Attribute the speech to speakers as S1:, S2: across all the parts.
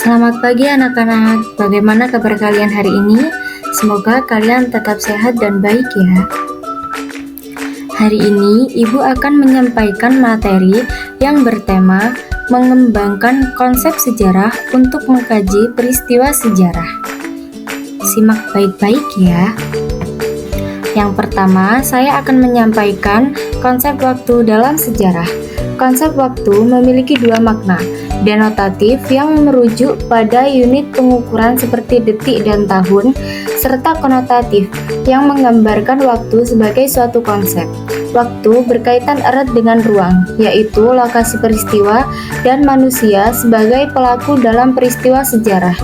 S1: Selamat pagi anak-anak, bagaimana kabar kalian hari ini? Semoga kalian tetap sehat dan baik ya. Hari ini Ibu akan menyampaikan materi yang bertema mengembangkan konsep sejarah untuk mengkaji peristiwa sejarah. Simak baik-baik ya. Yang pertama, saya akan menyampaikan konsep waktu dalam sejarah. Konsep waktu memiliki dua makna, denotatif yang merujuk pada unit pengukuran seperti detik dan tahun, serta konotatif yang menggambarkan waktu sebagai suatu konsep. Waktu berkaitan erat dengan ruang, yaitu lokasi peristiwa dan manusia sebagai pelaku dalam peristiwa sejarah.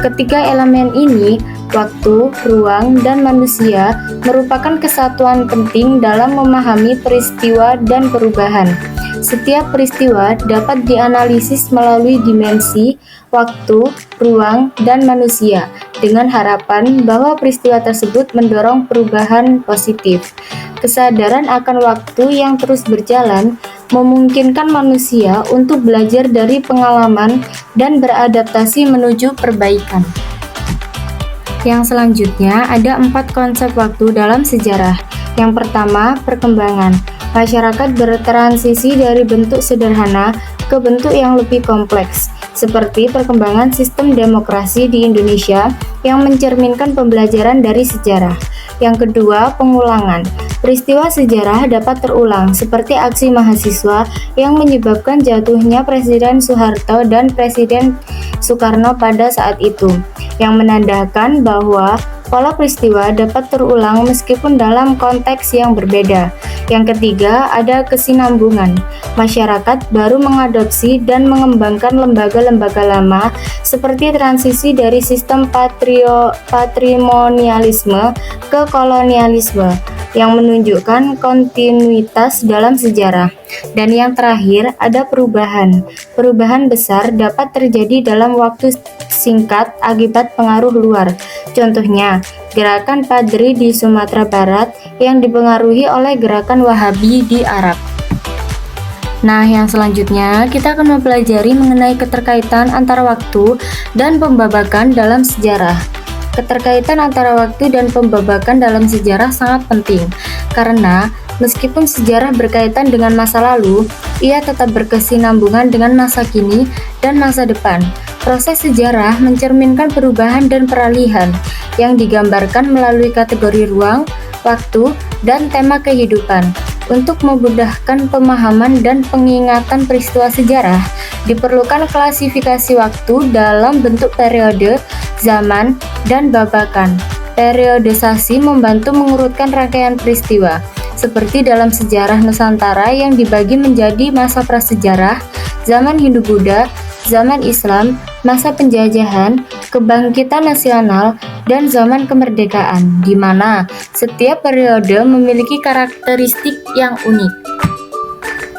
S1: Ketiga elemen ini, waktu, ruang, dan manusia, merupakan kesatuan penting dalam memahami peristiwa dan perubahan. Setiap peristiwa dapat dianalisis melalui dimensi waktu, ruang, dan manusia dengan harapan bahwa peristiwa tersebut mendorong perubahan positif. Kesadaran akan waktu yang terus berjalan memungkinkan manusia untuk belajar dari pengalaman dan beradaptasi menuju perbaikan. Yang selanjutnya ada 4 konsep waktu dalam sejarah. Yang pertama, perkembangan. Masyarakat bertransisi dari bentuk sederhana ke bentuk yang lebih kompleks, seperti perkembangan sistem demokrasi di Indonesia yang mencerminkan pembelajaran dari sejarah. Yang kedua, pengulangan. Peristiwa sejarah dapat terulang, seperti aksi mahasiswa yang menyebabkan jatuhnya Presiden Soeharto dan Presiden Soekarno pada saat itu, yang menandakan bahwa pola peristiwa dapat terulang meskipun dalam konteks yang berbeda. Yang ketiga, ada kesinambungan. Masyarakat baru mengadopsi dan mengembangkan lembaga-lembaga lama seperti transisi dari sistem patrimonialisme ke kolonialisme yang menunjukkan kontinuitas dalam sejarah. Dan yang terakhir, ada perubahan. Perubahan besar dapat terjadi dalam waktu singkat akibat pengaruh luar. Contohnya, gerakan Padri di Sumatera Barat yang dipengaruhi oleh gerakan Wahabi di Arab. Nah, yang selanjutnya kita akan mempelajari mengenai keterkaitan antara waktu dan pembabakan dalam sejarah. Keterkaitan antara waktu dan pembabakan dalam sejarah sangat penting, karena meskipun sejarah berkaitan dengan masa lalu, ia tetap berkesinambungan dengan masa kini dan masa depan. Proses sejarah mencerminkan perubahan dan peralihan yang digambarkan melalui kategori ruang, waktu, dan tema kehidupan. Untuk memudahkan pemahaman dan pengingatan peristiwa sejarah, diperlukan klasifikasi waktu dalam bentuk periode, zaman, dan babakan. Periodisasi membantu mengurutkan rangkaian peristiwa, seperti dalam sejarah Nusantara yang dibagi menjadi masa prasejarah, zaman Hindu-Buddha, zaman Islam, masa penjajahan, kebangkitan nasional, dan zaman kemerdekaan, di mana setiap periode memiliki karakteristik yang unik.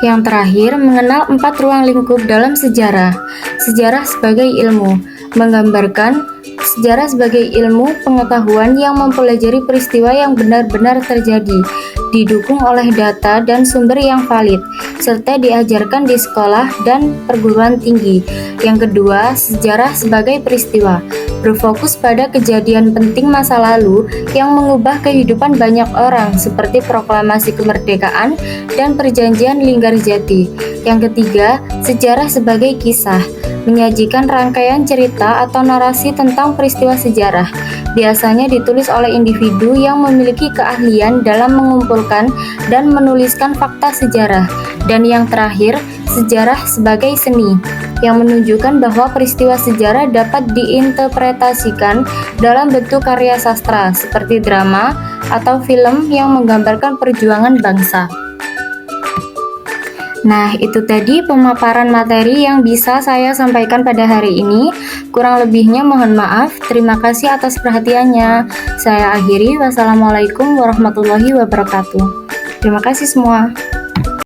S1: Yang terakhir, mengenal 4 ruang lingkup dalam sejarah. Sejarah sebagai ilmu, menggambarkan sejarah sebagai ilmu pengetahuan yang mempelajari peristiwa yang benar-benar terjadi, didukung oleh data dan sumber yang valid, serta diajarkan di sekolah dan perguruan tinggi. Yang kedua, sejarah sebagai peristiwa, berfokus pada kejadian penting masa lalu yang mengubah kehidupan banyak orang, seperti proklamasi kemerdekaan dan perjanjian Linggarjati. Yang ketiga, sejarah sebagai kisah, menyajikan rangkaian cerita atau narasi tentang peristiwa sejarah, biasanya ditulis oleh individu yang memiliki keahlian dalam mengumpulkan dan menuliskan fakta sejarah. Dan yang terakhir, sejarah sebagai seni, yang menunjukkan bahwa peristiwa sejarah dapat diinterpretasikan dalam bentuk karya sastra, seperti drama atau film yang menggambarkan perjuangan bangsa. Nah, itu tadi pemaparan materi yang bisa saya sampaikan pada hari ini. Kurang lebihnya mohon maaf. Terima kasih atas perhatiannya. Saya akhiri. Wassalamualaikum warahmatullahi wabarakatuh. Terima kasih semua.